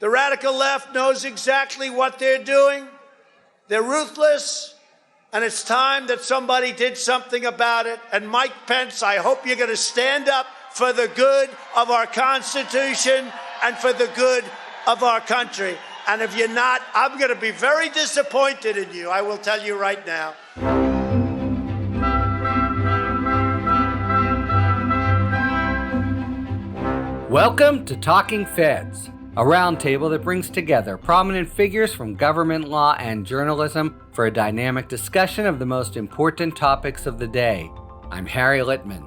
The radical left knows exactly what they're doing. They're ruthless, and it's time that somebody did something about it. And Mike Pence, I hope you're going to stand up for the good of our Constitution and for the good of our country. And if you're not, I'm going to be very disappointed in you. I will tell you right now. Welcome to Talking Feds, a roundtable that brings together prominent figures from government law and journalism for a dynamic discussion of the most important topics of the day. I'm Harry Littman.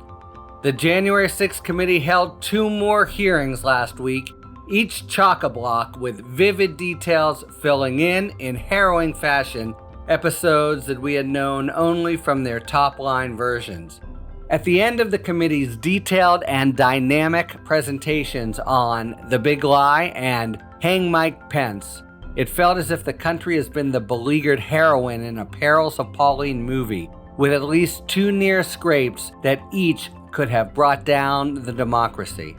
The January 6th committee held 2 more hearings last week, each chock-a-block with vivid details filling in harrowing fashion, episodes that we had known only from their top-line versions. At the end of the committee's detailed and dynamic presentations on The Big Lie and Hang Mike Pence, it felt as if the country has been the beleaguered heroine in a Perils of Pauline movie, with at least 2 near scrapes that each could have brought down the democracy.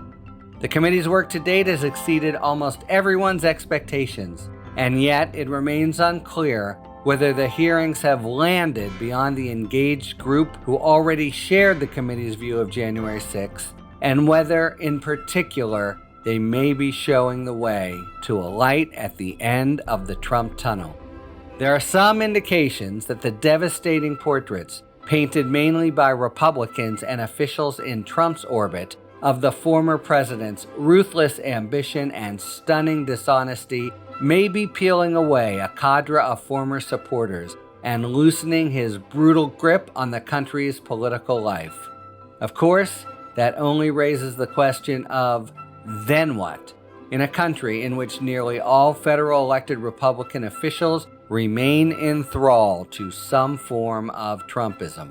The committee's work to date has exceeded almost everyone's expectations, and yet it remains unclear whether the hearings have landed beyond the engaged group who already shared the committee's view of January 6th, and whether, in particular, they may be showing the way to a light at the end of the Trump tunnel. There are some indications that the devastating portraits, painted mainly by Republicans and officials in Trump's orbit, of the former president's ruthless ambition and stunning dishonesty may be peeling away a cadre of former supporters and loosening his brutal grip on the country's political life. Of course, that only raises the question of, then what? In a country in which nearly all federal elected Republican officials remain in thrall to some form of Trumpism.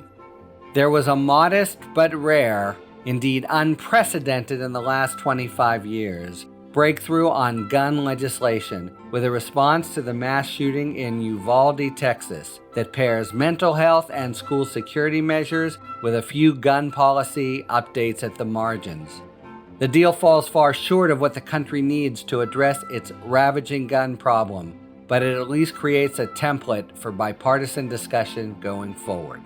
There was a modest but rare, indeed unprecedented in the last 25 years, breakthrough on gun legislation with a response to the mass shooting in Uvalde, Texas, that pairs mental health and school security measures with a few gun policy updates at the margins. The deal falls far short of what the country needs to address its ravaging gun problem, but it at least creates a template for bipartisan discussion going forward.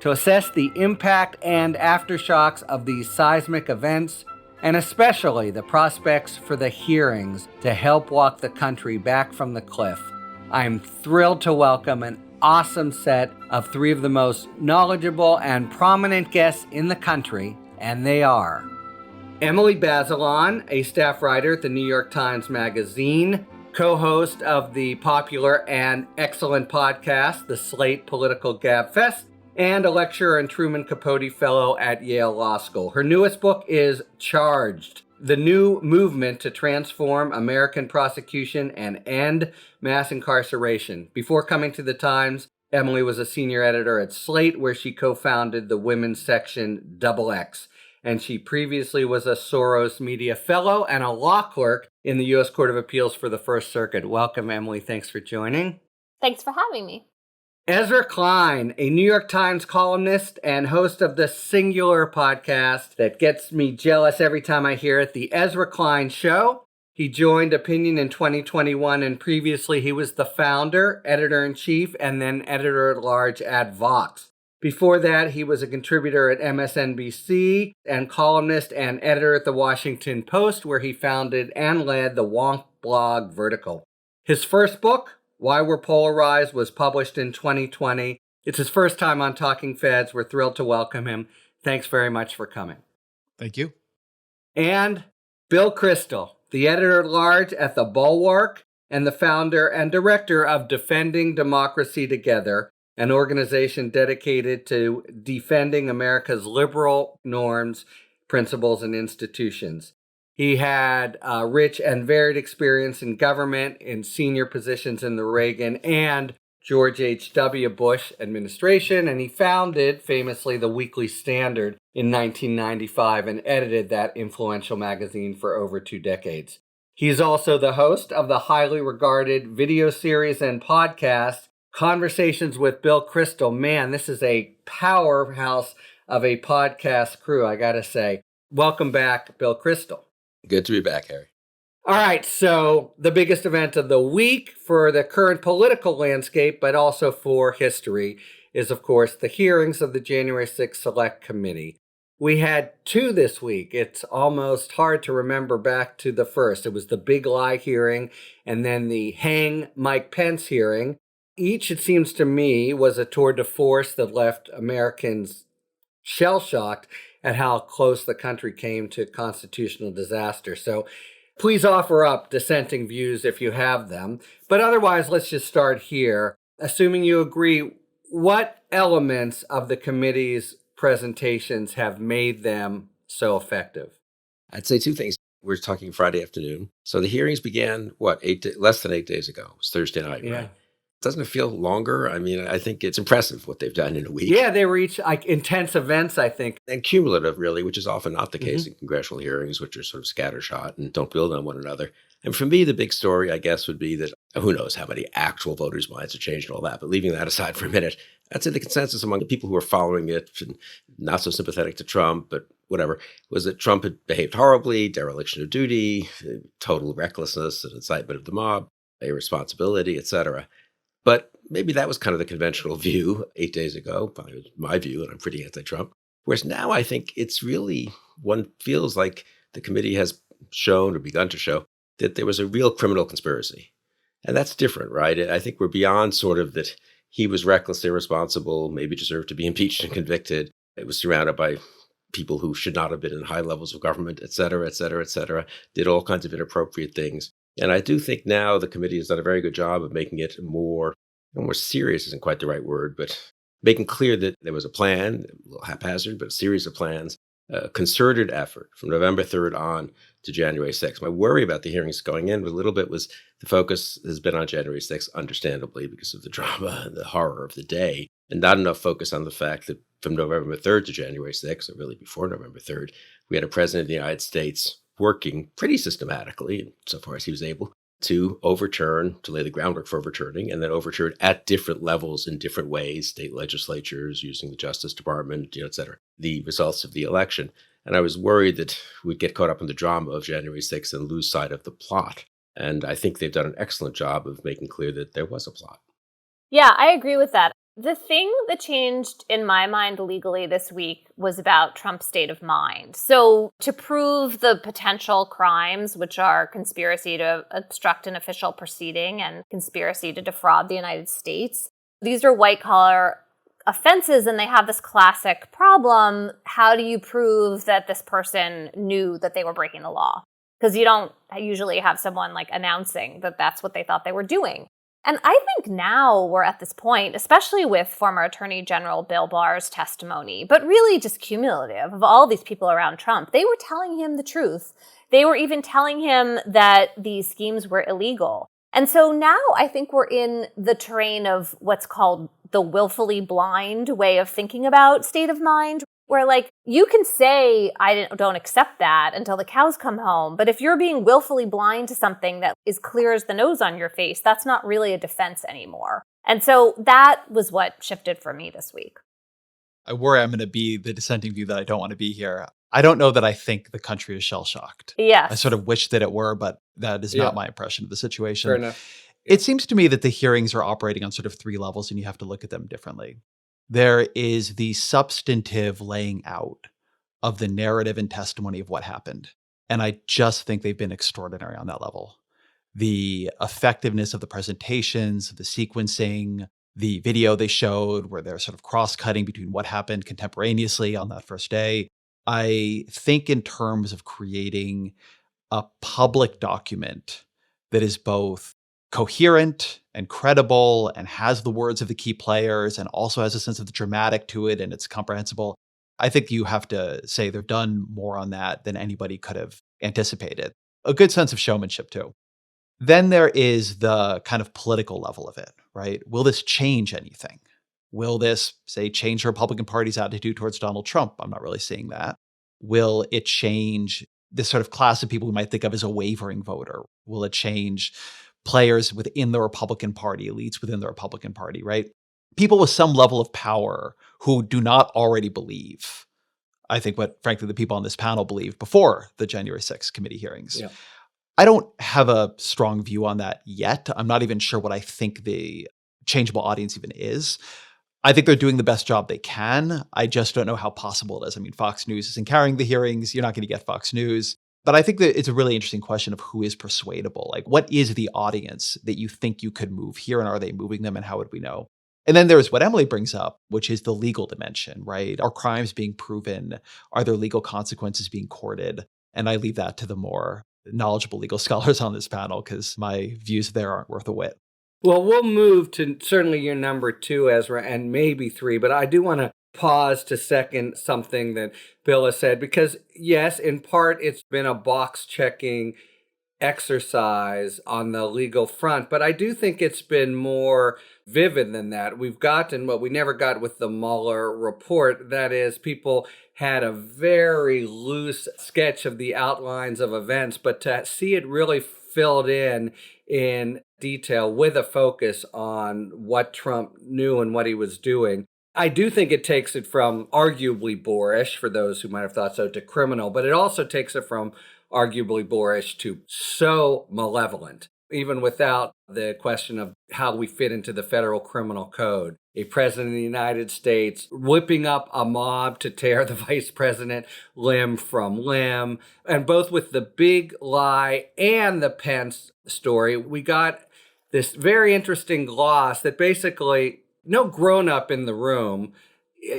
To assess the impact and aftershocks of these seismic events, and especially the prospects for the hearings to help walk the country back from the cliff, I'm thrilled to welcome an awesome set of 3 of the most knowledgeable and prominent guests in the country, and they are Emily Bazelon, a staff writer at the New York Times Magazine, co-host of the popular and excellent podcast, the Slate Political Gabfest, and a lecturer and Truman Capote Fellow at Yale Law School. Her newest book is Charged: The New Movement to Transform American Prosecution and End Mass Incarceration. Before coming to the Times, Emily was a senior editor at Slate, where she co-founded the women's section XX. And she previously was a Soros Media Fellow and a law clerk in the U.S. Court of Appeals for the First Circuit. Welcome, Emily. Thanks for joining. Thanks for having me. Ezra Klein, a New York Times columnist and host of the singular podcast that gets me jealous every time I hear it, The Ezra Klein Show. He joined Opinion in 2021, and previously he was the founder, editor-in-chief, and then editor-at-large at Vox. Before that, he was a contributor at MSNBC and columnist and editor at The Washington Post, where he founded and led the Wonk blog Vertical. His first book, Why We're Polarized, was published in 2020. It's his first time on Talking Feds. We're thrilled to welcome him. Thanks very much for coming. Thank you. And Bill Kristol, the editor-at-large at The Bulwark and the founder and director of Defending Democracy Together, an organization dedicated to defending America's liberal norms, principles, and institutions. He had a rich and varied experience in government, in senior positions in the Reagan and George H.W. Bush administration, and he founded, famously, the Weekly Standard in 1995 and edited that influential magazine for over 2 decades. He's also the host of the highly regarded video series and podcast, Conversations with Bill Kristol. Man, this is a powerhouse of a podcast crew, I gotta say. Welcome back, Bill Kristol. Good to be back, Harry. All right, so the biggest event of the week for the current political landscape, but also for history, is, of course, the hearings of the January 6th Select Committee. We had two this week. It's almost hard to remember back to the first. It was the Big Lie hearing and then the Hang Mike Pence hearing. Each, it seems to me, was a tour de force that left Americans shell-shocked at how close the country came to constitutional disaster. So please offer up dissenting views if you have them. But otherwise, let's just start here. Assuming you agree, what elements of the committee's presentations have made them so effective? I'd say two things. We're talking Friday afternoon. So the hearings began, less than 8 days ago. It was Thursday night, right? Doesn't it feel longer? I mean, I think it's impressive what they've done in a week. Yeah, they were each like intense events, I think. And cumulative, really, which is often not the case in congressional hearings, which are sort of scattershot and don't build on one another. And for me, the big story, I guess, would be that who knows how many actual voters' minds have changed and all that. But leaving that aside for a minute, I'd say the consensus among the people who are following it, and not so sympathetic to Trump, but whatever, was that Trump had behaved horribly, dereliction of duty, total recklessness and incitement of the mob, irresponsibility, etc. But maybe that was kind of the conventional view 8 days ago. Probably was my view, and I'm pretty anti-Trump. Whereas now I think it's really, one feels like the committee has shown or begun to show that there was a real criminal conspiracy. And that's different, right? I think we're beyond sort of that he was reckless, irresponsible, maybe deserved to be impeached and convicted. It was surrounded by people who should not have been in high levels of government, et cetera, et cetera, et cetera, did all kinds of inappropriate things. And I do think now the committee has done a very good job of making it more serious isn't quite the right word, but making clear that there was a plan, a little haphazard, but a series of plans, a concerted effort from November 3rd on to January 6th. My worry about the hearings going in a little bit was the focus has been on January 6th, understandably, because of the drama and the horror of the day, and not enough focus on the fact that from November 3rd to January 6th, or really before November 3rd, we had a president of the United States working pretty systematically, so far as he was able, to lay the groundwork for overturning, and then overturn at different levels in different ways, state legislatures, using the Justice Department, et cetera, the results of the election. And I was worried that we'd get caught up in the drama of January 6th and lose sight of the plot. And I think they've done an excellent job of making clear that there was a plot. Yeah, I agree with that. The thing that changed in my mind legally this week was about Trump's state of mind. So to prove the potential crimes, which are conspiracy to obstruct an official proceeding and conspiracy to defraud the United States, these are white-collar offenses, and they have this classic problem. How do you prove that this person knew that they were breaking the law? Because you don't usually have someone like announcing that that's what they thought they were doing. And I think now we're at this point, especially with former Attorney General Bill Barr's testimony, but really just cumulative of all these people around Trump. They were telling him the truth. They were even telling him that these schemes were illegal. And so now I think we're in the terrain of what's called the willfully blind way of thinking about state of mind, where like you can say, I don't accept that until the cows come home. But if you're being willfully blind to something that is clear as the nose on your face, that's not really a defense anymore. And so that was what shifted for me this week. I worry I'm going to be the dissenting view that I don't want to be here. I don't know that I think the country is shell-shocked. Yes. I sort of wish that it were, but that is not my impression of the situation. Fair enough. It seems to me that the hearings are operating on sort of three levels, and you have to look at them differently. There is the substantive laying out of the narrative and testimony of what happened. And I just think they've been extraordinary on that level. The effectiveness of the presentations, the sequencing, the video they showed where they're sort of cross-cutting between what happened contemporaneously on that first day. I think in terms of creating a public document that is both coherent and credible and has the words of the key players and also has a sense of the dramatic to it and it's comprehensible. I think you have to say they've done more on that than anybody could have anticipated. A good sense of showmanship too. Then there is the kind of political level of it, right? Will this change anything? Will this, say, change the Republican Party's attitude towards Donald Trump? I'm not really seeing that. Will it change this sort of class of people we might think of as a wavering voter? Will it change players within the Republican Party, elites within the Republican Party, right? People with some level of power who do not already believe, I think what, frankly, the people on this panel believed before the January 6th committee hearings. Yeah. I don't have a strong view on that yet. I'm not even sure what I think the changeable audience even is. I think they're doing the best job they can. I just don't know how possible it is. I mean, Fox News isn't carrying the hearings. You're not going to get Fox News. But I think that it's a really interesting question of who is persuadable. Like, what is the audience that you think you could move here? And are they moving them? And how would we know? And then there's what Emily brings up, which is the legal dimension, right? Are crimes being proven? Are there legal consequences being courted? And I leave that to the more knowledgeable legal scholars on this panel, because my views there aren't worth a whit. Well, we'll move to certainly your number 2, Ezra, and maybe 3, but I do want to pause to second something that Bill has said, because yes, in part, it's been a box-checking exercise on the legal front, but I do think it's been more vivid than that. We've gotten what we never got with the Mueller report. That is, people had a very loose sketch of the outlines of events, but to see it really filled in detail with a focus on what Trump knew and what he was doing. I do think it takes it from arguably boorish, for those who might have thought so, to criminal, but it also takes it from arguably boorish to so malevolent, even without the question of how we fit into the federal criminal code. A president of the United States whipping up a mob to tear the vice president limb from limb. And both with the big lie and the Pence story, we got this very interesting gloss that basically no grown-up in the room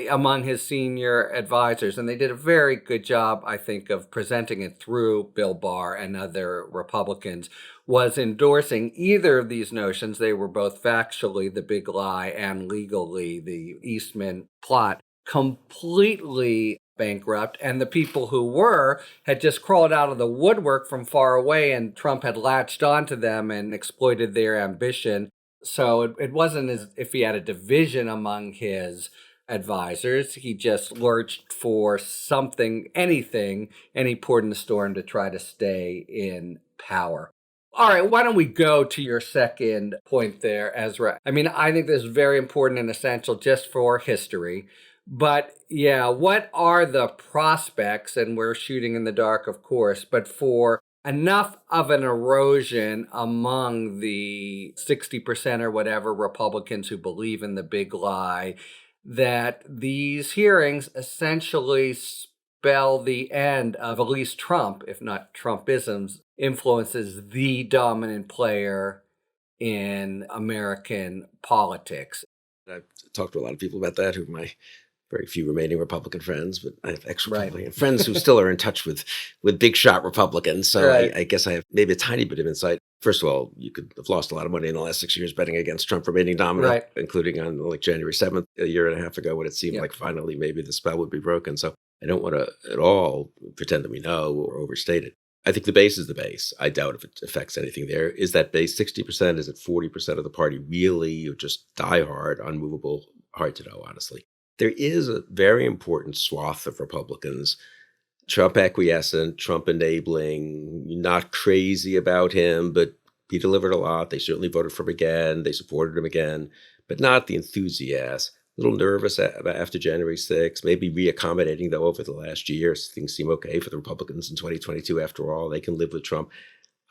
among his senior advisors, and they did a very good job, I think, of presenting it through Bill Barr and other Republicans, was endorsing either of these notions. They were both factually the big lie and legally the Eastman plot, completely bankrupt, and the people who were had just crawled out of the woodwork from far away, and Trump had latched onto them and exploited their ambition. So it wasn't as if he had a division among his advisors. He just lurched for something, anything, any port in the storm to try to stay in power. All right, why don't we go to your second point there, Ezra? I mean, I think this is very important and essential just for history. But yeah, what are the prospects, and we're shooting in the dark, of course, but for enough of an erosion among the 60% or whatever Republicans who believe in the big lie that these hearings essentially spell the end of at least Trump, if not Trumpism's, influences the dominant player in American politics. I've talked to a lot of people about that, who are my very few remaining Republican friends, but I have ex-Republican friends who still are in touch with big shot Republicans. So I guess I have maybe a tiny bit of insight. First of all, you could have lost a lot of money in the last 6 years betting against Trump remaining dominant, including on like January 7th, a year and a half ago, when it seemed like finally maybe the spell would be broken. So I don't want to at all pretend that we know or overstate it. I think the base is the base. I doubt if it affects anything there. Is that base 60%? Is it 40% of the party really, or just diehard, unmovable? Hard to know, honestly. There is a very important swath of Republicans, Trump acquiescent, Trump enabling, not crazy about him, but he delivered a lot. They certainly voted for him again. They supported him again, but not the enthusiasts. A little nervous after January 6th, maybe reaccommodating, though, over the last year. Things seem okay for the Republicans in 2022 after all. They can live with Trump.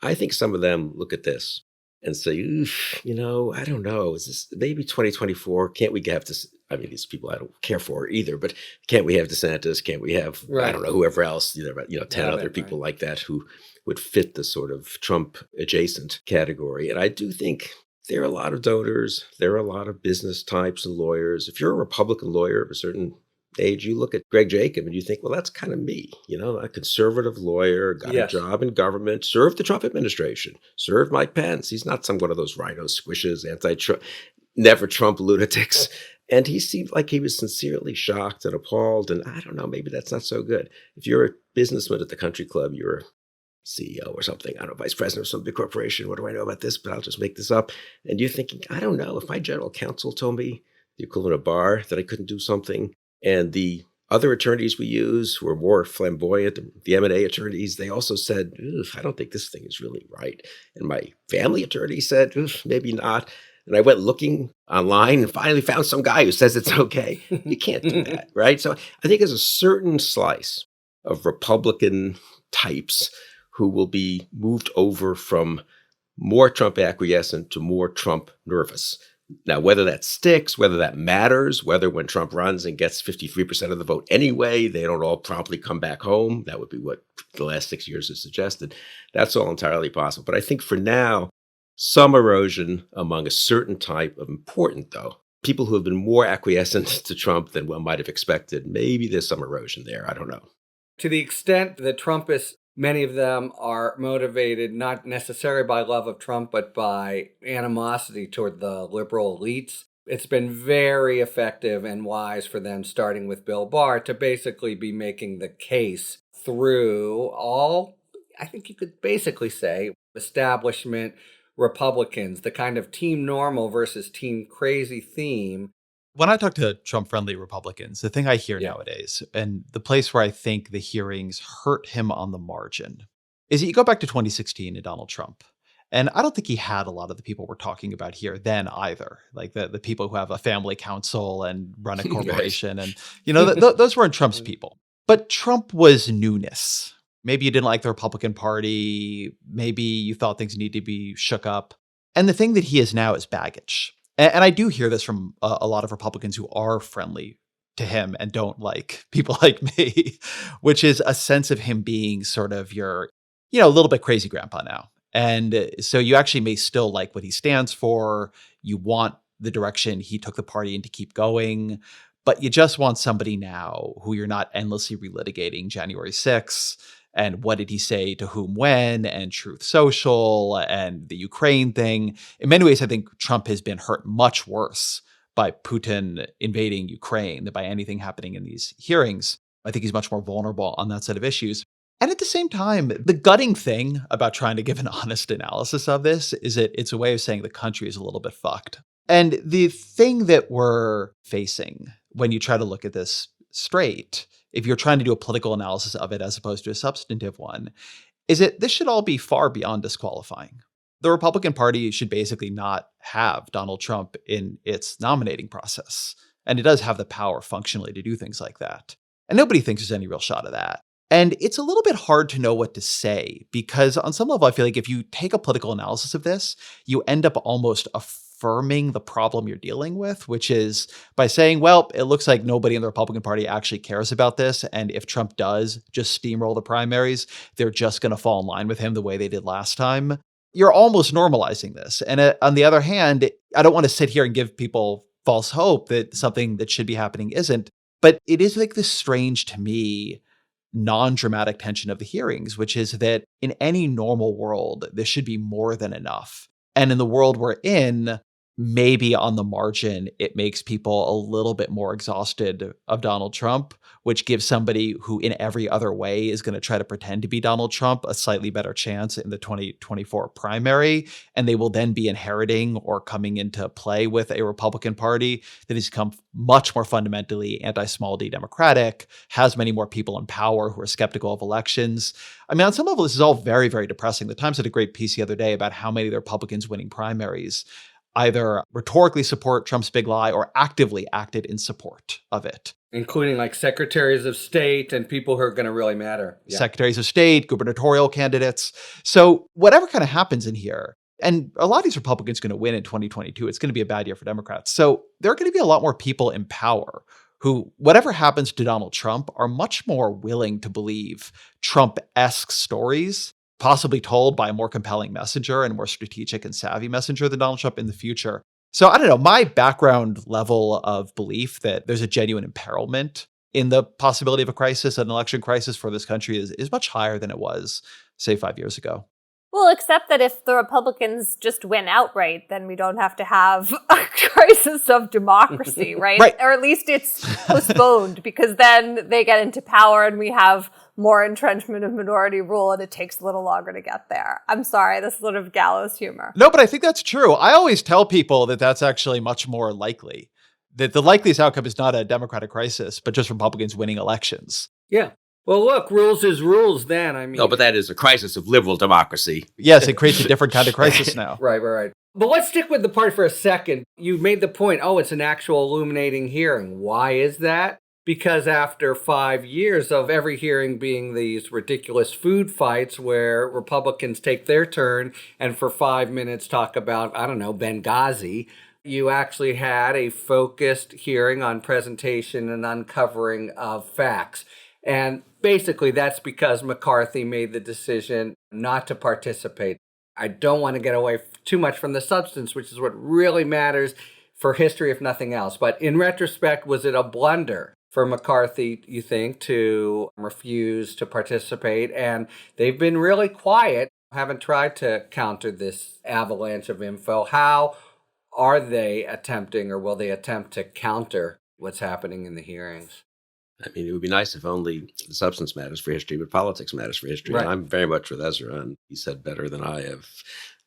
I think some of them look at this and say, I don't know, is this maybe 2024? Can't we have this? I mean, these people I don't care for either, but can't we have DeSantis? Can't we have, I don't know, whoever else, 10 other people like that who would fit the sort of Trump adjacent category. And I do think there are a lot of donors. There are a lot of business types and lawyers. If you're a Republican lawyer of a certain age, you look at Greg Jacob and you think, well, that's kind of me, a conservative lawyer, got a job in government, served the Trump administration, served Mike Pence. He's not some one of those rhino squishes, anti-Trump, never Trump lunatics. And he seemed like he was sincerely shocked and appalled. And I don't know, maybe that's not so good. If you're a businessman at the country club, you're a CEO or something, I don't know, vice president of some big corporation. What do I know about this? But I'll just make this up. And you're thinking, I don't know, if my general counsel told me, the equivalent of Barr, that I couldn't do something, and the other attorneys we use who are more flamboyant, the M&A attorneys, they also said, I don't think this thing is really right. And my family attorney said, maybe not. And I went looking online and finally found some guy who says it's okay. You can't do that, right? So I think there's a certain slice of Republican types who will be moved over from more Trump acquiescent to more Trump nervous. Now, whether that sticks, whether that matters, whether when Trump runs and gets 53% of the vote anyway, they don't all promptly come back home, that would be what the last 6 years has suggested. That's all entirely possible. But I think for now, some erosion among a certain type of important, though, people who have been more acquiescent to Trump than one might have expected, maybe there's some erosion there. I don't know. To the extent that Trumpists, many of them are motivated not necessarily by love of Trump, but by animosity toward the liberal elites. It's been very effective and wise for them, starting with Bill Barr, to basically be making the case through all, I think you could basically say, establishment Republicans, the kind of team normal versus team crazy theme. When I talk to Trump-friendly Republicans, the thing I hear nowadays, and the place where I think the hearings hurt him on the margin, is that you go back to 2016 and Donald Trump. And I don't think he had a lot of the people we're talking about here then either, like the people who have a family council and run a corporation. And, those weren't Trump's people. But Trump was newness. Maybe you didn't like the Republican Party. Maybe you thought things need to be shook up. And the thing that he is now is baggage. And I do hear this from a lot of Republicans who are friendly to him and don't like people like me, which is a sense of him being sort of your, a little bit crazy grandpa now. And so you actually may still like what he stands for. You want the direction he took the party in to keep going, but you just want somebody now who you're not endlessly relitigating January 6th. And what did he say to whom when, and Truth Social, and the Ukraine thing. In many ways, I think Trump has been hurt much worse by Putin invading Ukraine than by anything happening in these hearings. I think he's much more vulnerable on that set of issues. And at the same time, the gutting thing about trying to give an honest analysis of this is that it's a way of saying the country is a little bit fucked. And the thing that we're facing when you try to look at this straight, if you're trying to do a political analysis of it as opposed to a substantive one, is that this should all be far beyond disqualifying. The Republican Party should basically not have Donald Trump in its nominating process. And it does have the power functionally to do things like that. And nobody thinks there's any real shot of that. And it's a little bit hard to know what to say, because on some level, I feel like if you take a political analysis of this, you end up almost affirming the problem you're dealing with, which is by saying, well, it looks like nobody in the Republican Party actually cares about this. And if Trump does just steamroll the primaries, they're just going to fall in line with him the way they did last time. You're almost normalizing this. And on the other hand, I don't want to sit here and give people false hope that something that should be happening isn't. But it is like this strange, to me, non-dramatic tension of the hearings, which is that in any normal world, this should be more than enough. And in the world we're in, maybe on the margin, it makes people a little bit more exhausted of Donald Trump, which gives somebody who in every other way is going to try to pretend to be Donald Trump a slightly better chance in the 2024 primary. And they will then be inheriting or coming into play with a Republican Party that has become much more fundamentally anti-small d Democratic, has many more people in power who are skeptical of elections. I mean, on some level, this is all very, very depressing. The Times had a great piece the other day about how many of the Republicans winning primaries either rhetorically support Trump's big lie or actively acted in support of it. Including like secretaries of state and people who are going to really matter. Yeah. Secretaries of state, gubernatorial candidates. So whatever kind of happens in here, and a lot of these Republicans are going to win in 2022. It's going to be a bad year for Democrats. So there are going to be a lot more people in power who, whatever happens to Donald Trump, are much more willing to believe Trump-esque stories, possibly told by a more compelling messenger and a more strategic and savvy messenger than Donald Trump in the future. So I don't know, my background level of belief that there's a genuine imperilment in the possibility of a crisis, an election crisis for this country is much higher than it was, say, 5 years ago. Well, except that if the Republicans just win outright, then we don't have to have a crisis of democracy, right? Right. Or at least it's postponed, because then they get into power and we have more entrenchment of minority rule and it takes a little longer to get there. I'm sorry, this sort of gallows humor. No, but I think that's true. I always tell people that that's actually much more likely, that the likeliest outcome is not a Democratic crisis, but just Republicans winning elections. Yeah. Well, look, rules is rules then. I mean, No, but that is a crisis of liberal democracy. Yes, it creates a different kind of crisis now. Right. But let's stick with the part for a second. You made the point, it's an actual illuminating hearing. Why is that? Because after 5 years of every hearing being these ridiculous food fights where Republicans take their turn and for 5 minutes talk about, I don't know, Benghazi, you actually had a focused hearing on presentation and uncovering of facts. And basically, that's because McCarthy made the decision not to participate. I don't want to get away too much from the substance, which is what really matters for history, if nothing else. But in retrospect, was it a blunder for McCarthy, you think, to refuse to participate? And they've been really quiet, haven't tried to counter this avalanche of info. How are they attempting, or will they attempt to counter what's happening in the hearings? I mean, it would be nice if only the substance matters for history, but politics matters for history. Right. And I'm very much with Ezra, and he said better than I have.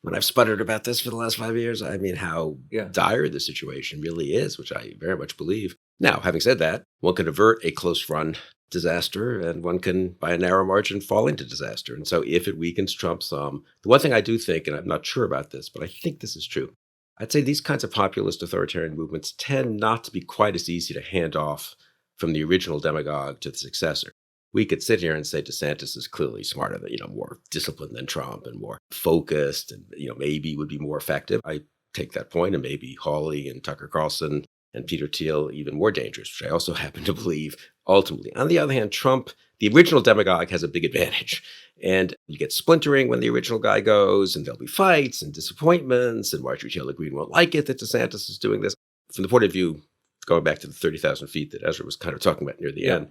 When I've sputtered about this for the last 5 years, I mean, how dire the situation really is, which I very much believe. Now, having said that, one can avert a close-run disaster, and one can, by a narrow margin, fall into disaster. And so if it weakens Trump some, the one thing I do think, and I'm not sure about this, but I think this is true, I'd say these kinds of populist authoritarian movements tend not to be quite as easy to hand off from the original demagogue to the successor. We could sit here and say DeSantis is clearly smarter than, more disciplined than Trump and more focused and, maybe would be more effective. I take that point, and maybe Hawley and Tucker Carlson and Peter Thiel even more dangerous, which I also happen to believe ultimately. On the other hand, Trump, the original demagogue, has a big advantage. And you get splintering when the original guy goes, and there'll be fights and disappointments, and Marjorie Taylor Greene won't like it that DeSantis is doing this. From the point of view, going back to the 30,000 feet that Ezra was kind of talking about near the end,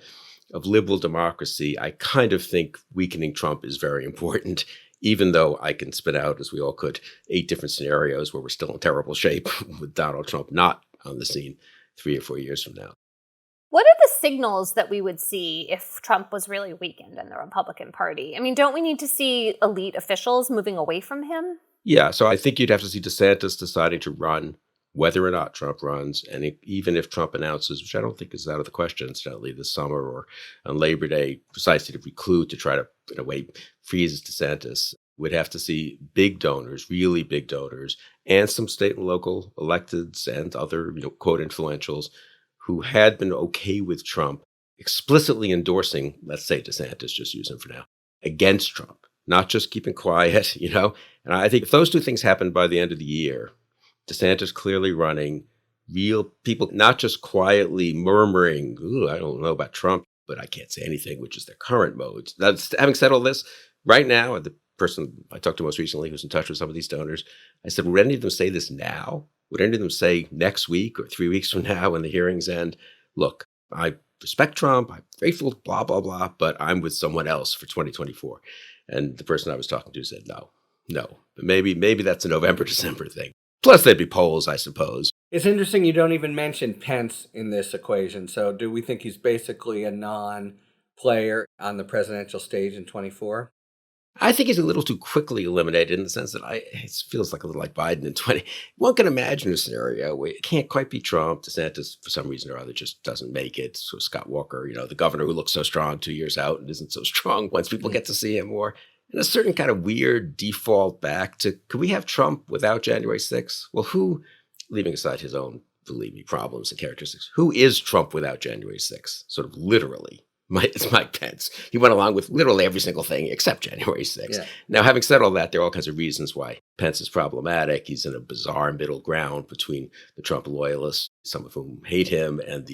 of liberal democracy, I kind of think weakening Trump is very important, even though I can spit out, as we all could, 8 different scenarios where we're still in terrible shape with Donald Trump not on the scene 3 or 4 years from now. What are the signals that we would see if Trump was really weakened in the Republican Party? I mean, don't we need to see elite officials moving away from him? Yeah, so I think you'd have to see DeSantis deciding to run, whether or not Trump runs, and even if Trump announces, which I don't think is out of the question, incidentally, this summer or on Labor Day, precisely to recruit to try to, in a way, freeze DeSantis, would have to see big donors, really big donors, and some state and local electeds and other, quote, influentials who had been okay with Trump explicitly endorsing, let's say DeSantis, just use him for now, against Trump, not just keeping quiet, And I think if those two things happen by the end of the year, DeSantis clearly running, real people, not just quietly murmuring, ooh, I don't know about Trump, but I can't say anything, which is their current mode. Having said all this, right now, the person I talked to most recently who's in touch with some of these donors, I said, would any of them say this now? Would any of them say next week or 3 weeks from now when the hearings end, look, I respect Trump, I'm grateful, blah, blah, blah, but I'm with someone else for 2024. And the person I was talking to said, no. But maybe that's a November, December thing. Plus, there'd be polls, I suppose. It's interesting you don't even mention Pence in this equation. So do we think he's basically a non-player on the presidential stage in 24? I think he's a little too quickly eliminated in the sense that it feels like a little like Biden in 20. One can imagine a scenario where it can't quite be Trump. DeSantis, for some reason or other, just doesn't make it. So Scott Walker, the governor who looks so strong 2 years out and isn't so strong once people get to see him more. And a certain kind of weird default back to, could we have Trump without January 6th? Well, who, leaving aside his own, believe me, problems and characteristics, who is Trump without January 6th? Sort of literally. It's Mike Pence. He went along with literally every single thing except January 6th. Yeah. Now, having said all that, there are all kinds of reasons why Pence is problematic. He's in a bizarre middle ground between the Trump loyalists, some of whom hate him, and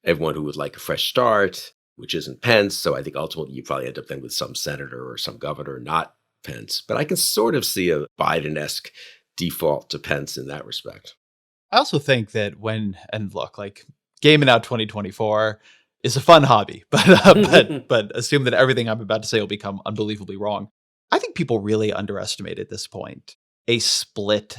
everyone who would like a fresh start, which isn't Pence. So I think ultimately you probably end up then with some senator or some governor, not Pence. But I can sort of see a Biden-esque default to Pence in that respect. I also think that gaming out 2024 is a fun hobby, but assume that everything I'm about to say will become unbelievably wrong. I think people really underestimate at this point a split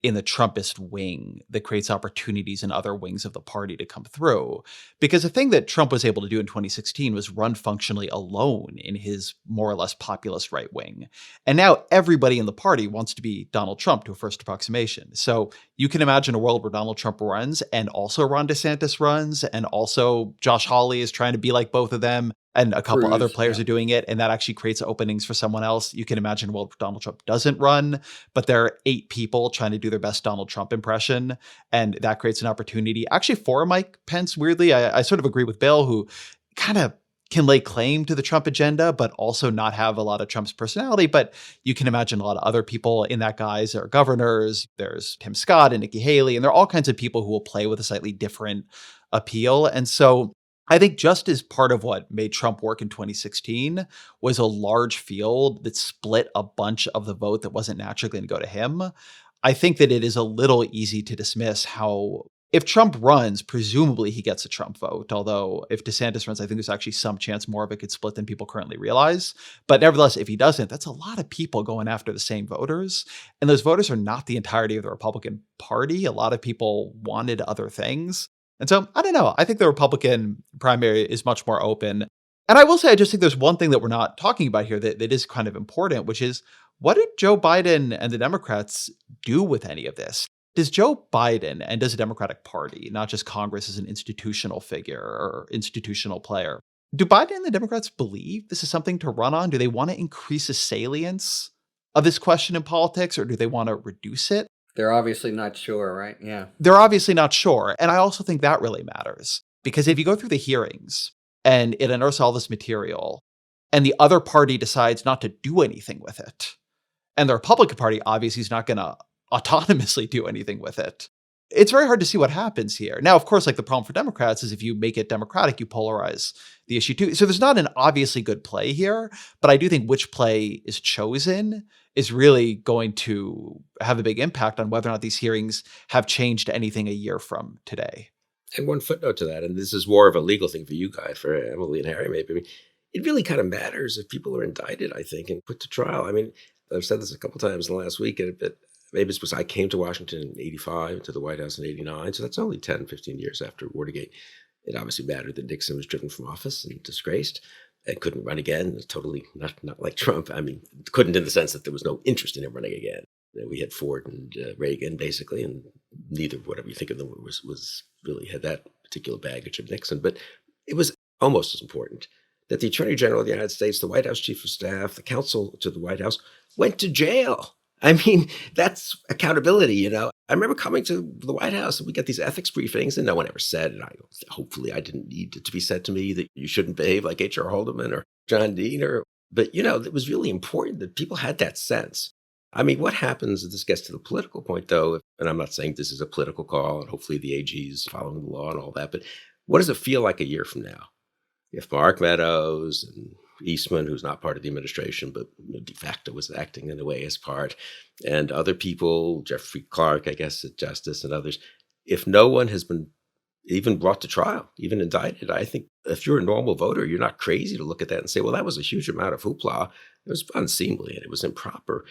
in the Trumpist wing that creates opportunities in other wings of the party to come through. Because the thing that Trump was able to do in 2016 was run functionally alone in his more or less populist right wing. And now everybody in the party wants to be Donald Trump to a first approximation. So you can imagine a world where Donald Trump runs and also Ron DeSantis runs and also Josh Hawley is trying to be like both of them. and a couple Cruz, other players yeah. are doing it, and that actually creates openings for someone else. You can imagine, well, Donald Trump doesn't run, but there are 8 people trying to do their best Donald Trump impression, and that creates an opportunity. Actually, for Mike Pence, weirdly, I sort of agree with Bill, who kind of can lay claim to the Trump agenda, but also not have a lot of Trump's personality. But you can imagine a lot of other people in that guise. There are governors, there's Tim Scott and Nikki Haley, and there are all kinds of people who will play with a slightly different appeal. And so I think just as part of what made Trump work in 2016 was a large field that split a bunch of the vote that wasn't naturally going to go to him, I think that it is a little easy to dismiss how if Trump runs, presumably he gets a Trump vote. Although if DeSantis runs, I think there's actually some chance more of it could split than people currently realize. But nevertheless, if he doesn't, that's a lot of people going after the same voters. And those voters are not the entirety of the Republican Party. A lot of people wanted other things. And so, I don't know. I think the Republican primary is much more open. And I will say, I just think there's one thing that we're not talking about here that is kind of important, which is what did Joe Biden and the Democrats do with any of this? Does Joe Biden and does the Democratic Party, not just Congress as an institutional figure or institutional player, do Biden and the Democrats believe this is something to run on? Do they want to increase the salience of this question in politics, or do they want to reduce it? They're obviously not sure, right? Yeah. They're obviously not sure. And I also think that really matters, because if you go through the hearings and it unearths all this material and the other party decides not to do anything with it, and the Republican Party obviously is not going to autonomously do anything with it, it's very hard to see what happens here. Now, of course, like the problem for Democrats is if you make it Democratic, you polarize the issue too. So there's not an obviously good play here, but I do think which play is chosen is really going to have a big impact on whether or not these hearings have changed anything a year from today. And one footnote to that, and this is more of a legal thing for you guys, for Emily and Harry maybe. I mean, it really kind of matters if people are indicted, I think, and put to trial. I mean, I've said this a couple times in the last week, but maybe it's because I came to Washington in 85, to the White House in 89. So that's only 10, 15 years after Watergate. It obviously mattered that Nixon was driven from office and disgraced and couldn't run again. Totally not like Trump. I mean, couldn't in the sense that there was no interest in him running again. We had Ford and Reagan, basically, and neither, whatever you think of them, was really had that particular baggage of Nixon. But it was almost as important that the Attorney General of the United States, the White House Chief of Staff, the counsel to the White House went to jail. I mean, that's accountability, you know. I remember coming to the White House and we get these ethics briefings and no one ever said, and hopefully I didn't need it to be said to me that you shouldn't behave like H.R. Haldeman or John Dean, but, you know, it was really important that people had that sense. I mean, what happens if this gets to the political point, though, and I'm not saying this is a political call and hopefully the AG is following the law and all that, but what does it feel like a year from now? If Mark Meadows and Eastman, who's not part of the administration, but de facto was acting in a way as part, and other people, Jeffrey Clark, I guess, at Justice and others, if no one has been even brought to trial, even indicted, I think if you're a normal voter, you're not crazy to look at that and say, well, that was a huge amount of hoopla. It was unseemly and it was improper.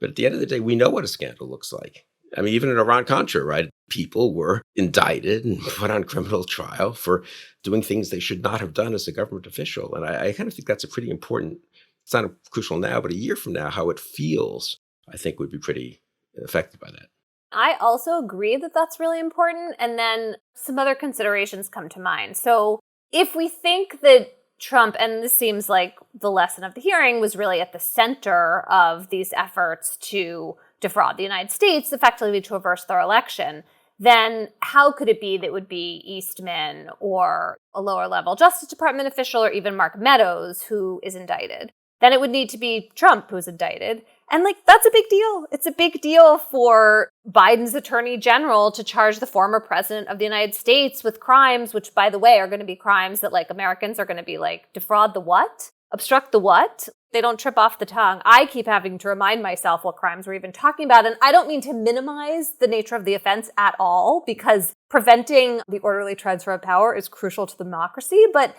But at the end of the day, we know what a scandal looks like. I mean, even in Iran-Contra, right? People were indicted and put on criminal trial for doing things they should not have done as a government official. And I kind of think that's a pretty important, it's not crucial now, but a year from now, how it feels, I think would be pretty affected by that. I also agree that that's really important. And then some other considerations come to mind. So if we think that Trump, and this seems like the lesson of the hearing, was really at the center of these efforts to defraud the United States, effectively to reverse their election, then how could it be that it would be Eastman or a lower level Justice Department official or even Mark Meadows who is indicted? Then it would need to be Trump who's indicted. And that's a big deal. It's a big deal for Biden's attorney general to charge the former president of the United States with crimes, which, by the way, are going to be crimes that Americans are going to be defraud the what? Obstruct the what? They don't trip off the tongue. I keep having to remind myself what crimes we're even talking about. And I don't mean to minimize the nature of the offense at all, because preventing the orderly transfer of power is crucial to democracy. But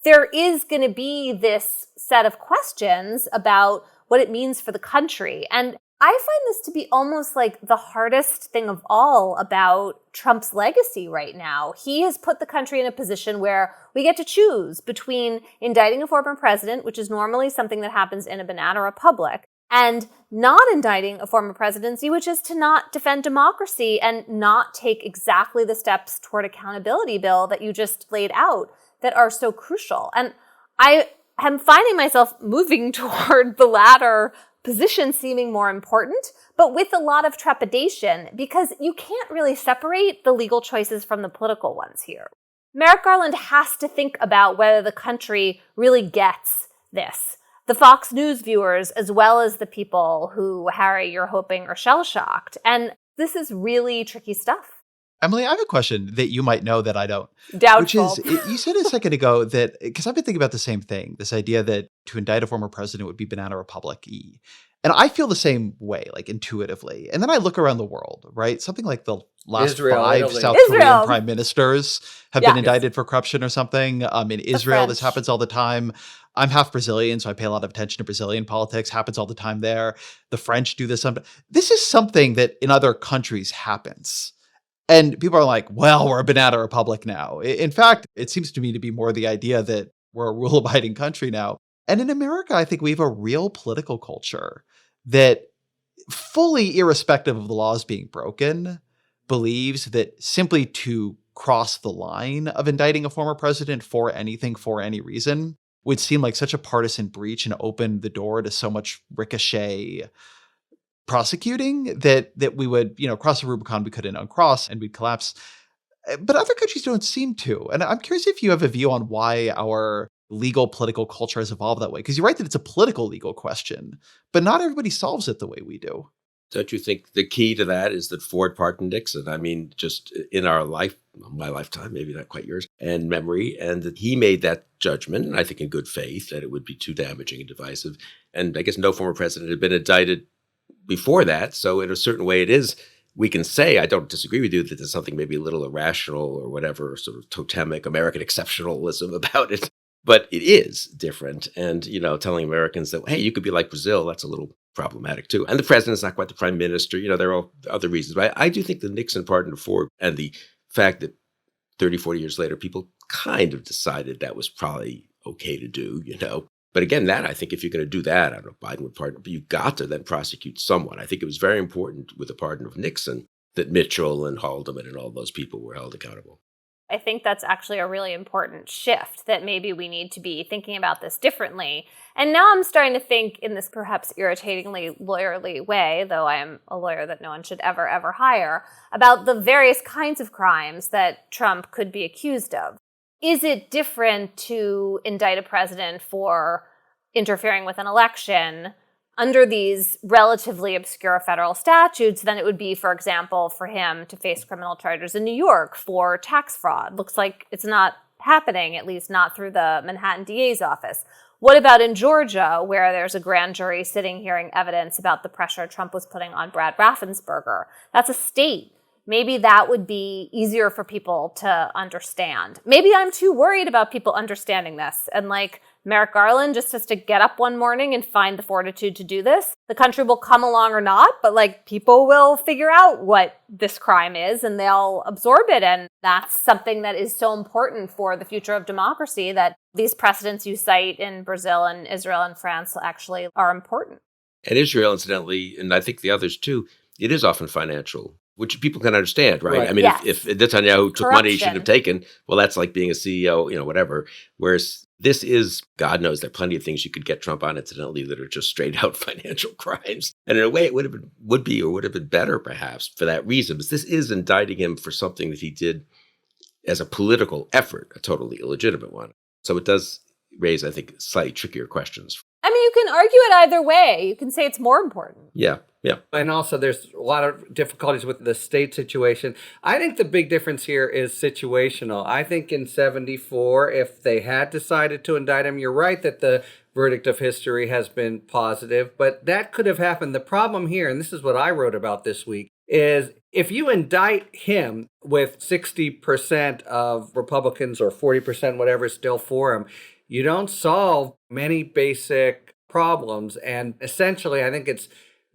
there is going to be this set of questions about what it means for the country. And I find this to be almost the hardest thing of all about Trump's legacy right now. He has put the country in a position where we get to choose between indicting a former president, which is normally something that happens in a banana republic, and not indicting a former presidency, which is to not defend democracy and not take exactly the steps toward accountability, Bill, that you just laid out that are so crucial. And I am finding myself moving toward the latter position seeming more important, but with a lot of trepidation, because you can't really separate the legal choices from the political ones here. Merrick Garland has to think about whether the country really gets this. The Fox News viewers, as well as the people who, Harry, you're hoping are shell-shocked. And this is really tricky stuff. Emily, I have a question that you might know that I don't. Doubtful. Which is, you said a second ago that, because I've been thinking about the same thing, this idea that to indict a former president would be Banana Republic-y. And I feel the same way, like intuitively. And then I look around the world, right? Something like the last five Italy. South Korean prime ministers have been indicted for corruption or something. In Israel, this happens all the time. I'm half Brazilian, so I pay a lot of attention to Brazilian politics. Happens all the time there. The French do this. This is something that in other countries happens. And people are like, well, we're a banana republic now. In fact, it seems to me to be more the idea that we're a rule-abiding country now. And in America, I think we have a real political culture that, fully irrespective of the laws being broken, believes that simply to cross the line of indicting a former president for anything, for any reason, would seem like such a partisan breach and open the door to so much ricochet prosecuting that we would, cross the Rubicon we couldn't uncross and we'd collapse. But other countries don't seem to. And I'm curious if you have a view on why our legal political culture has evolved that way. Because you're right that it's a political legal question, but not everybody solves it the way we do. Don't you think the key to that is that Ford pardoned Nixon? I mean, just in our life, my lifetime, maybe not quite yours, and memory, and that he made that judgment, and I think in good faith, that it would be too damaging and divisive. And I guess no former president had been indicted before that. So in a certain way it is, we can say, I don't disagree with you, that there's something maybe a little irrational or whatever, sort of totemic American exceptionalism about it. But it is different. And, telling Americans that, hey, you could be like Brazil, that's a little problematic too. And the president's not quite the prime minister. There are all other reasons. But I do think the Nixon pardon of Ford and the fact that 30, 40 years later, people kind of decided that was probably okay to do, But again, I think if you're going to do that, I don't know if Biden would pardon, but you've got to then prosecute someone. I think it was very important with the pardon of Nixon that Mitchell and Haldeman and all those people were held accountable. I think that's actually a really important shift, that maybe we need to be thinking about this differently. And now I'm starting to think in this perhaps irritatingly lawyerly way, though I am a lawyer that no one should ever, ever hire, about the various kinds of crimes that Trump could be accused of. Is it different to indict a president for interfering with an election under these relatively obscure federal statutes than it would be, for example, for him to face criminal charges in New York for tax fraud? Looks like it's not happening, at least not through the Manhattan DA's office. What about in Georgia, where there's a grand jury sitting hearing evidence about the pressure Trump was putting on Brad Raffensperger? That's a state. Maybe that would be easier for people to understand. Maybe I'm too worried about people understanding this. And Merrick Garland just has to get up one morning and find the fortitude to do this. The country will come along or not, but people will figure out what this crime is and they'll absorb it. And that's something that is so important for the future of democracy, that these precedents you cite in Brazil and Israel and France actually are important. And Israel, incidentally, and I think the others too, it is often financial, which people can understand, right? I mean, yes. if Netanyahu took money he shouldn't have taken, well, that's like being a CEO, whatever. Whereas this is, God knows, there are plenty of things you could get Trump on, incidentally, that are just straight out financial crimes. And in a way, it would have been better, perhaps, for that reason. But this is indicting him for something that he did as a political effort, a totally illegitimate one. So it does raise, I think, slightly trickier questions. I mean, you can argue it either way. You can say it's more important. Yeah. And also there's a lot of difficulties with the state situation. I think the big difference here is situational. I think in 74, if they had decided to indict him, you're right that the verdict of history has been positive, but that could have happened. The problem here, and this is what I wrote about this week, is if you indict him with 60% of Republicans or 40%, whatever, still for him, you don't solve many basic problems. And essentially, I think it's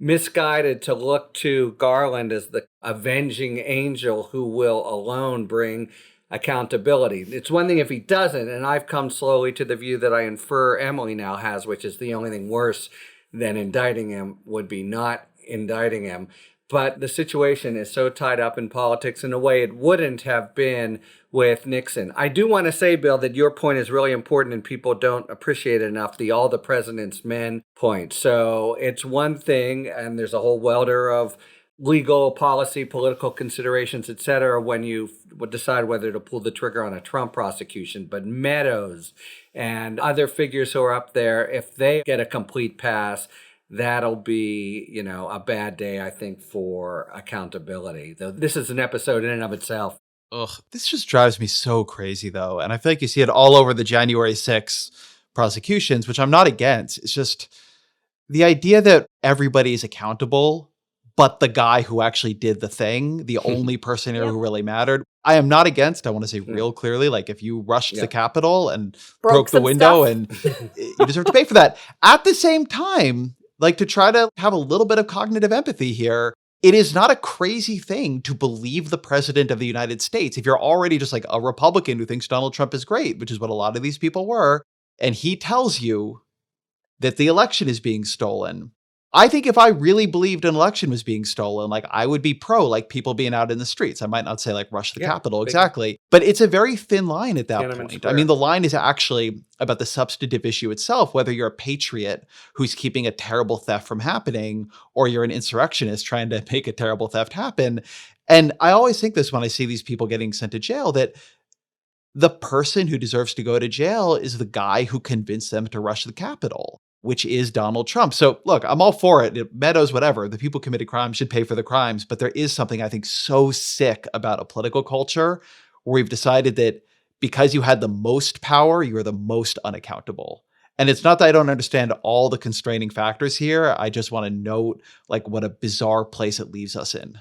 misguided to look to Garland as the avenging angel who will alone bring accountability. It's one thing if he doesn't, and I've come slowly to the view that I infer Emily now has, which is the only thing worse than indicting him would be not indicting him. But the situation is so tied up in politics in a way it wouldn't have been with Nixon. I do want to say, Bill, that your point is really important and people don't appreciate it enough, the all the president's men point. So it's one thing, and there's a whole welter of legal, policy, political considerations, et cetera, when you would decide whether to pull the trigger on a Trump prosecution. But Meadows and other figures who are up there, if they get a complete pass, that'll be, a bad day, I think, for accountability. Though this is an episode in and of itself. Ugh, this just drives me so crazy, though. And I feel like you see it all over the January 6th prosecutions, which I'm not against. It's just the idea that everybody is accountable, but the guy who actually did the thing, the only person here who really mattered. I am not against, I want to say real clearly, like if you rushed the Capitol and broke the window and you deserve to pay for that. At the same time, like to try to have a little bit of cognitive empathy here, it is not a crazy thing to believe the president of the United States. If you're already just like a Republican who thinks Donald Trump is great, which is what a lot of these people were, and he tells you that the election is being stolen. I think if I really believed an election was being stolen, like I would be pro like people being out in the streets. I might not say like rush the Capitol exactly, but it's a very thin line at that point. Square. I mean, the line is actually about the substantive issue itself, whether you're a patriot who's keeping a terrible theft from happening, or you're an insurrectionist trying to make a terrible theft happen. And I always think this when I see these people getting sent to jail, that the person who deserves to go to jail is the guy who convinced them to rush the Capitol, which is Donald Trump. So look, I'm all for it. Meadows, whatever. The people who committed crimes should pay for the crimes. But there is something I think so sick about a political culture where we've decided that because you had the most power, you are the most unaccountable. And it's not that I don't understand all the constraining factors here. I just want to note like what a bizarre place it leaves us in.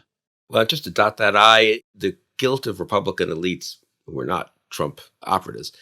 Well, just to dot that the guilt of Republican elites who are not Trump operatives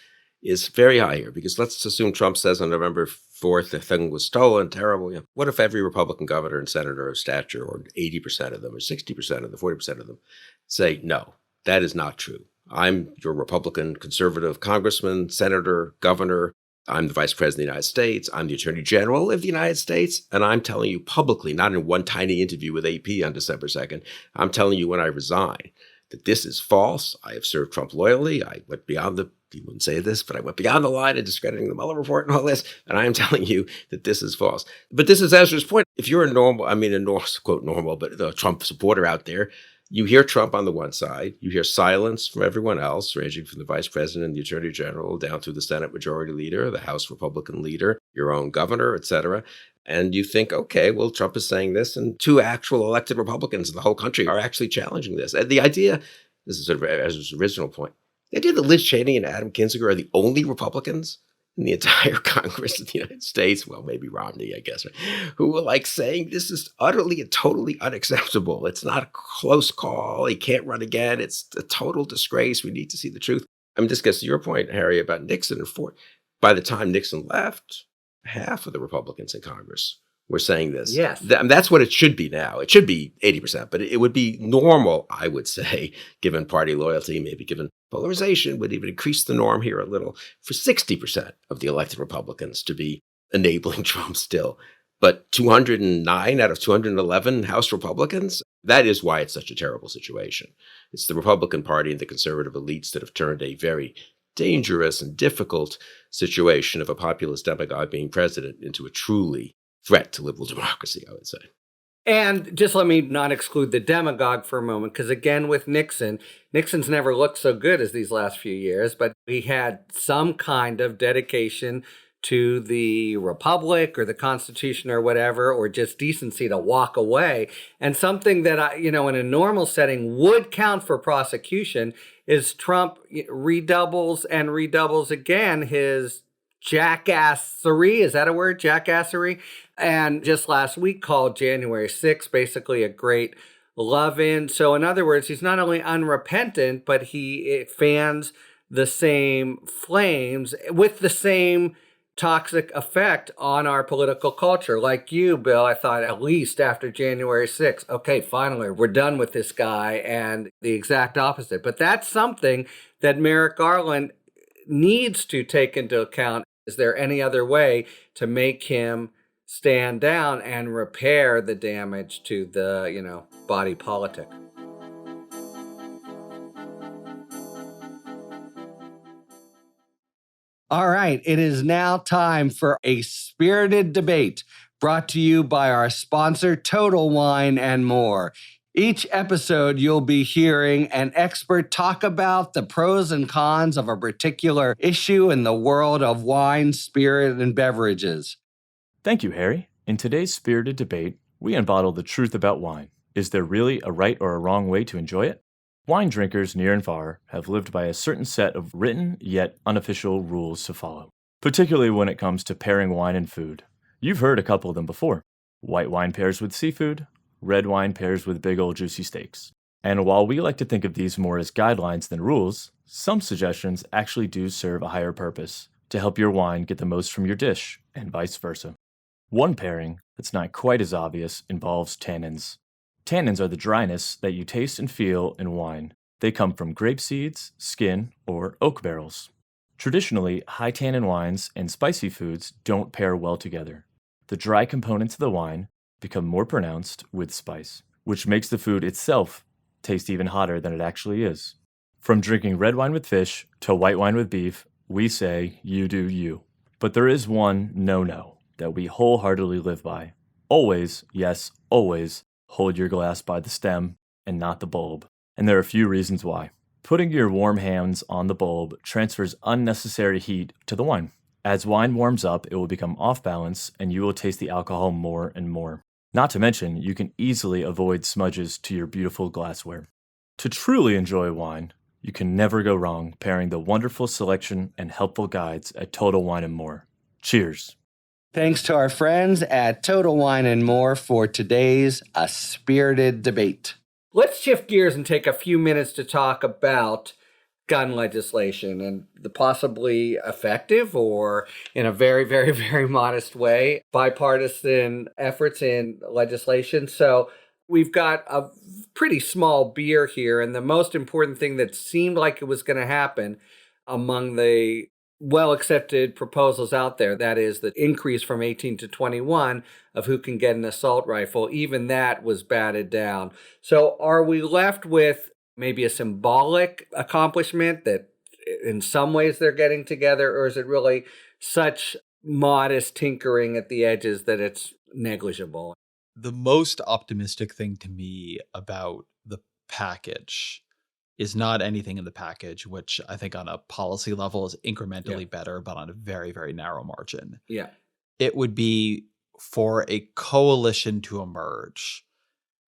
is very high here, because let's assume Trump says on November 4th the thing was stolen, terrible. What if every Republican governor and senator of stature, or 80% of them, or 60% of them, 40% of them, say, no, that is not true. I'm your Republican conservative congressman, senator, governor. I'm the vice president of the United States. I'm the attorney general of the United States. And I'm telling you publicly, not in one tiny interview with AP on December 2nd, I'm telling you when I resign that this is false. I have served Trump loyally. I went beyond he wouldn't say this, but I went beyond the line in discrediting the Mueller report and all this. And I am telling you that this is false. But this is Ezra's point. If you're quote normal, but the Trump supporter out there, you hear Trump on the one side, you hear silence from everyone else, ranging from the vice president and the attorney general down through the Senate majority leader, the House Republican leader, your own governor, et cetera. And you think, okay, well, Trump is saying this, and two actual elected Republicans in the whole country are actually challenging this. And the idea, this is sort of Ezra's original point, the idea that Liz Cheney and Adam Kinzinger are the only Republicans in the entire Congress of the United States, well, maybe Romney, I guess, right, who were like saying this is utterly and totally unacceptable. It's not a close call. He can't run again. It's a total disgrace. We need to see the truth. I mean, this gets to your point, Harry, about Nixon and Ford. By the time Nixon left, half of the Republicans in Congress were saying this. Yes. That's what it should be now. It should be 80%, but it would be normal, I would say, given party loyalty, maybe given polarization, would even increase the norm here a little, for 60% of the elected Republicans to be enabling Trump still. But 209 out of 211 House Republicans, that is why it's such a terrible situation. It's the Republican Party and the conservative elites that have turned a very dangerous and difficult situation of a populist demagogue being president into a truly threat to liberal democracy, I would say. And just let me not exclude the demagogue for a moment, because again, with Nixon's never looked so good as these last few years, but he had some kind of dedication to the republic or the Constitution or whatever, or just decency to walk away. And something that, in a normal setting would count for prosecution is Trump redoubles and redoubles again his jackassery. Is that a word? Jackassery. And just last week called January 6th basically a great love-in. So in other words, he's not only unrepentant, but he fans the same flames with the same toxic effect on our political culture. Like you, Bill, I thought at least after January 6th, okay, finally, we're done with this guy, and the exact opposite. But that's something that Merrick Garland needs to take into account. Is there any other way to make him stand down and repair the damage to the, body politic. All right, it is now time for a spirited debate brought to you by our sponsor, Total Wine and More. Each episode, you'll be hearing an expert talk about the pros and cons of a particular issue in the world of wine, spirit, and beverages. Thank you, Harry. In today's spirited debate, we unbottle the truth about wine. Is there really a right or a wrong way to enjoy it? Wine drinkers near and far have lived by a certain set of written yet unofficial rules to follow, particularly when it comes to pairing wine and food. You've heard a couple of them before. White wine pairs with seafood, red wine pairs with big old juicy steaks. And while we like to think of these more as guidelines than rules, some suggestions actually do serve a higher purpose to help your wine get the most from your dish, and vice versa. One pairing that's not quite as obvious involves tannins. Tannins are the dryness that you taste and feel in wine. They come from grape seeds, skin, or oak barrels. Traditionally, high tannin wines and spicy foods don't pair well together. The dry components of the wine become more pronounced with spice, which makes the food itself taste even hotter than it actually is. From drinking red wine with fish to white wine with beef, we say, you do you. But there is one no-no that we wholeheartedly live by. Always, yes, always, hold your glass by the stem and not the bulb. And there are a few reasons why. Putting your warm hands on the bulb transfers unnecessary heat to the wine. As wine warms up, it will become off balance and you will taste the alcohol more and more. Not to mention, you can easily avoid smudges to your beautiful glassware. To truly enjoy wine, you can never go wrong pairing the wonderful selection and helpful guides at Total Wine & More. Cheers. Thanks to our friends at Total Wine and More for today's A Spirited Debate. Let's shift gears and take a few minutes to talk about gun legislation and the possibly effective or in a very, very, very modest way, bipartisan efforts in legislation. So we've got a pretty small beer here, and the most important thing that seemed like it was going to happen among the well-accepted proposals out there, that is the increase from 18 to 21 of who can get an assault rifle, even that was batted down. So are we left with maybe a symbolic accomplishment that in some ways they're getting together, or is it really such modest tinkering at the edges that it's negligible? The most optimistic thing to me about the package is not anything in the package, which I think on a policy level is incrementally better, but on a very, very narrow margin. Yeah. It would be for a coalition to emerge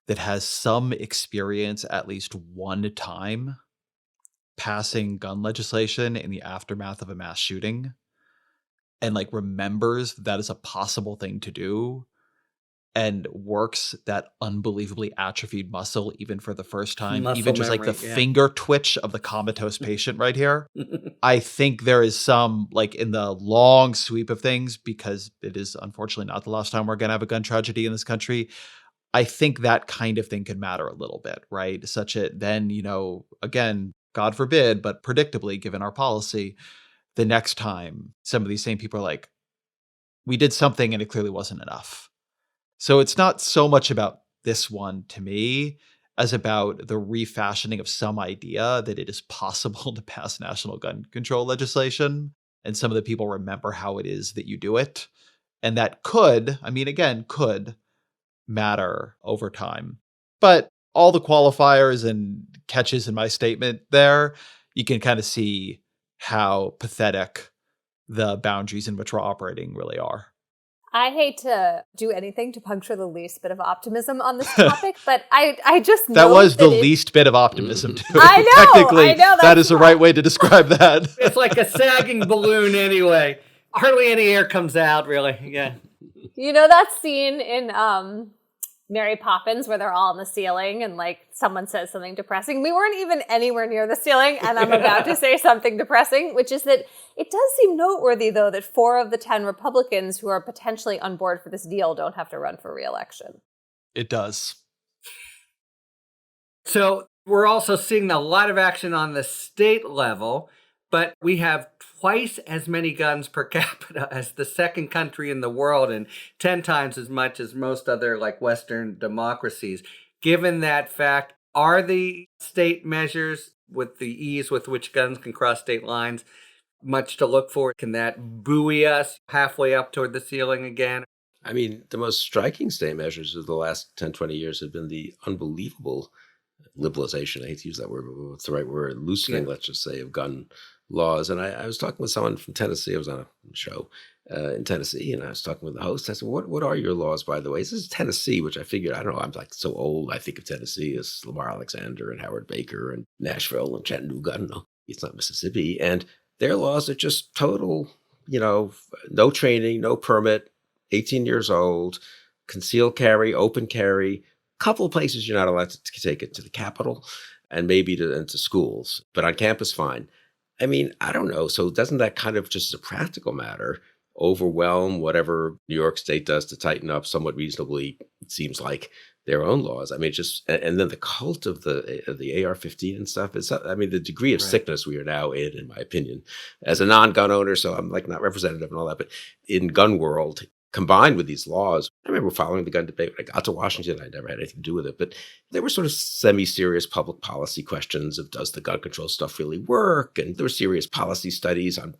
that has some experience at least one time passing gun legislation in the aftermath of a mass shooting and remembers that is a possible thing to do and works that unbelievably atrophied muscle even for the first time, even just memory, the finger twitch of the comatose patient right here. I think there is some, in the long sweep of things, because it is unfortunately not the last time we're going to have a gun tragedy in this country, I think that kind of thing could matter a little bit, right? Such that then, again, God forbid, but predictably, given our policy, the next time some of these same people are like, we did something and it clearly wasn't enough. So it's not so much about this one to me as about the refashioning of some idea that it is possible to pass national gun control legislation. And some of the people remember how it is that you do it. And that could matter over time. But all the qualifiers and catches in my statement there, you can kind of see how pathetic the boundaries in which we're operating really are. I hate to do anything to puncture the least bit of optimism on this topic, but I just know that was the least bit of optimism too. I know. Technically, that is the right way to describe that. It's like a sagging balloon anyway. Hardly any air comes out, really. Yeah. You know that scene in Mary Poppins where they're all on the ceiling and someone says something depressing? We weren't even anywhere near the ceiling, and I'm about to say something depressing, which is that it does seem noteworthy, though, that 4 of the 10 Republicans who are potentially on board for this deal don't have to run for re-election. It does. So we're also seeing a lot of action on the state level. but we have twice as many guns per capita as the second country in the world and 10 times as much as most other like Western democracies. Given that fact, are the state measures with the ease with which guns can cross state lines much to look for? Can that buoy us halfway up toward the ceiling again? I mean, the most striking state measures of the last 10, 20 years have been the unbelievable liberalization. I hate to use that word, but what's the right word? Loosening, let's just say, of gun laws. And I was talking with someone from Tennessee. I was on a show in Tennessee, and I was talking with the host. I said, what are your laws, by the way? This is Tennessee, which I figured, I don't know, I'm like so old. I think of Tennessee as Lamar Alexander and Howard Baker and Nashville and Chattanooga. I don't know. It's not Mississippi. And their laws are just total, no training, no permit, 18 years old, concealed carry, open carry. Couple of places you're not allowed to take it to the Capitol and maybe into schools, but on campus, fine. I mean, I don't know. So doesn't that kind of, just as a practical matter, overwhelm whatever New York State does to tighten up somewhat reasonably, it seems like, their own laws? I mean, and then the cult of the AR-15 and stuff is, I mean, the degree of sickness we are now in my opinion, as a non-gun owner, so I'm like not representative and all that, but in gun world, combined with these laws. I remember following the gun debate when I got to Washington. I never had anything to do with it, but there were sort of semi-serious public policy questions of, does the gun control stuff really work? And there were serious policy studies on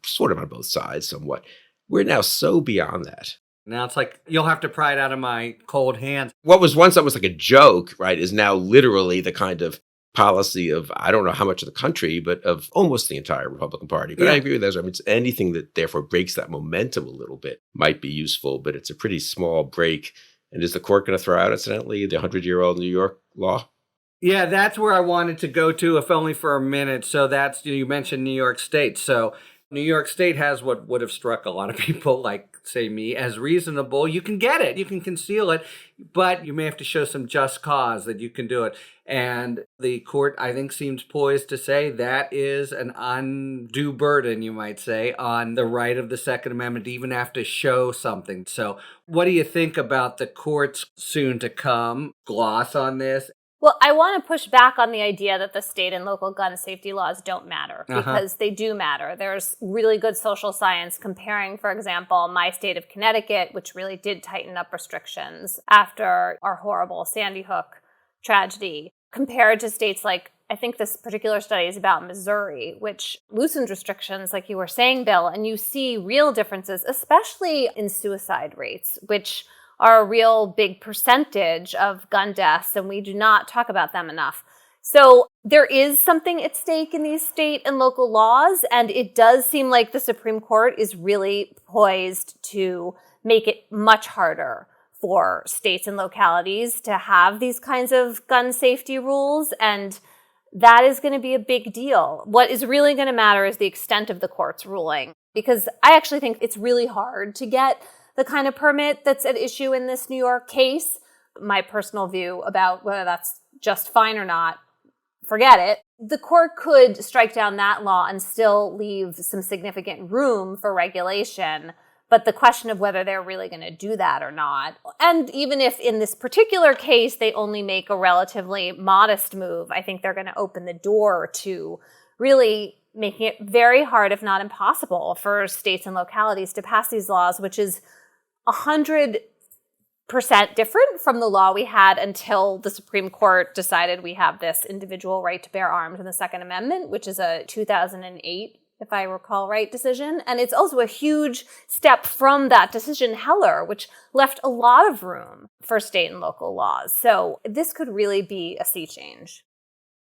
both sides somewhat. We're now so beyond that. Now it's like, you'll have to pry it out of my cold hands. What was once almost like a joke, right, is now literally the kind of policy of, I don't know how much of the country, but of almost the entire Republican Party. But I agree with those. I mean, it's anything that therefore breaks that momentum a little bit might be useful, but it's a pretty small break. And is the court going to throw out, incidentally, the 100-year-old New York law? Yeah, that's where I wanted to go to, if only for a minute. So that's, you mentioned New York State. So New York State has what would have struck a lot of people, like, say me, as reasonable. You can get it, you can conceal it, but you may have to show some just cause that you can do it. And the court, I think, seems poised to say that is an undue burden, you might say, on the right of the Second Amendment to even have to show something. So what do you think about the court's soon-to-come gloss on this? Well, I want to push back on the idea that the state and local gun safety laws don't matter, because they do matter. There's really good social science comparing, for example, my state of Connecticut, which really did tighten up restrictions after our horrible Sandy Hook tragedy, compared to states like, I think this particular study is about Missouri, which loosened restrictions, like you were saying, Bill, and you see real differences, especially in suicide rates, which are a real big percentage of gun deaths, and we do not talk about them enough. So there is something at stake in these state and local laws, and it does seem like the Supreme Court is really poised to make it much harder for states and localities to have these kinds of gun safety rules, and that is going to be a big deal. What is really going to matter is the extent of the court's ruling, because I actually think it's really hard to get the kind of permit that's at issue in this New York case. My personal view about whether that's just fine or not, forget it. The court could strike down that law and still leave some significant room for regulation. But the question of whether they're really going to do that or not, and even if in this particular case they only make a relatively modest move, I think they're going to open the door to really making it very hard, if not impossible, for states and localities to pass these laws, which is 100% different from the law we had until the Supreme Court decided we have this individual right to bear arms in the Second Amendment, which is a 2008, if I recall right, decision. And it's also a huge step from that decision, Heller, which left a lot of room for state and local laws. So this could really be a sea change.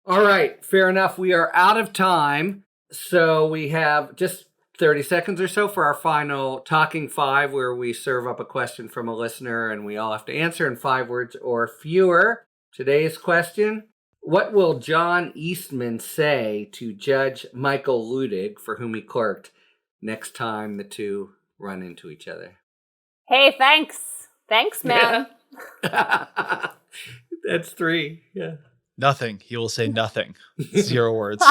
All right, fair enough. We are out of time. So we have just 30 seconds or so for our final Talking Five, where we serve up a question from a listener and we all have to answer in 5 words or fewer. Today's question: what will John Eastman say to Judge Michael Ludig, for whom he clerked, next time the two run into each other? Hey, thanks. Thanks, man. Yeah. That's 3. Yeah. Nothing. He will say nothing. 0 words.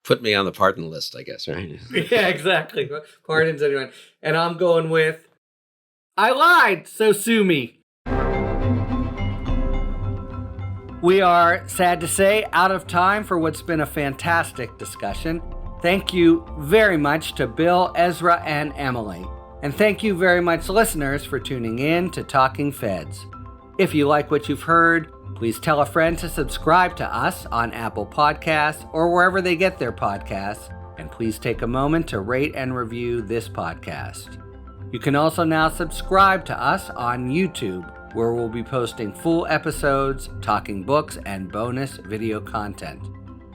Put me on the pardon list, I guess, right? Yeah, exactly. Pardons anyone. And I'm going with, I lied, so sue me. We are, sad to say, out of time for what's been a fantastic discussion. Thank you very much to Bill, Ezra, and Emily. And thank you very much, listeners, for tuning in to Talking Feds. If you like what you've heard, please tell a friend to subscribe to us on Apple Podcasts or wherever they get their podcasts, and please take a moment to rate and review this podcast. You can also now subscribe to us on YouTube, where we'll be posting full episodes, talking books, and bonus video content.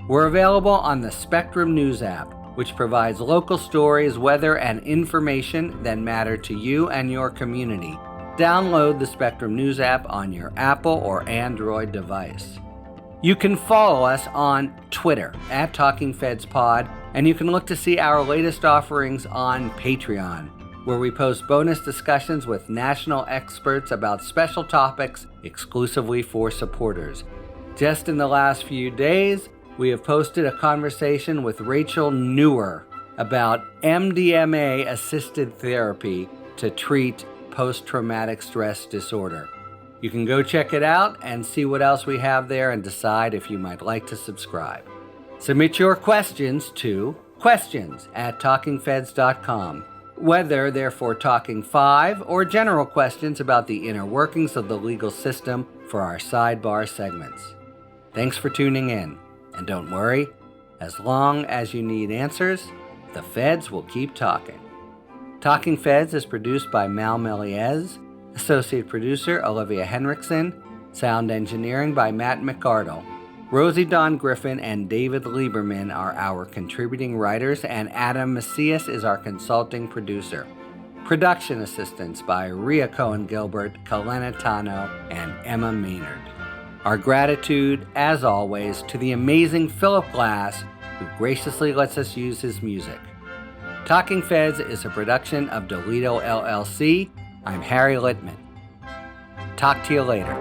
We're available on the Spectrum News app, which provides local stories, weather, and information that matter to you and your community. Download the Spectrum News app on your Apple or Android device. You can follow us on Twitter at TalkingFedsPod, and you can look to see our latest offerings on Patreon, where we post bonus discussions with national experts about special topics exclusively for supporters. Just in the last few days, we have posted a conversation with Rachel Newer about MDMA-assisted therapy to treat post-traumatic stress disorder. You can go check it out and see what else we have there and decide if you might like to subscribe. Submit your questions to questions@talkingfeds.com, whether they're for Talking 5 or general questions about the inner workings of the legal system for our sidebar segments. Thanks for tuning in. And don't worry, as long as you need answers, the feds will keep talking. Talking Feds is produced by Mal Meliez, associate producer Olivia Henriksen, sound engineering by Matt McArdle. Rosie Dawn Griffin and David Lieberman are our contributing writers, and Adam Macias is our consulting producer. Production assistance by Rhea Cohen-Gilbert, Kalena Tano, and Emma Maynard. Our gratitude, as always, to the amazing Philip Glass, who graciously lets us use his music. Talking Feds is a production of Delito LLC. I'm Harry Littman. Talk to you later.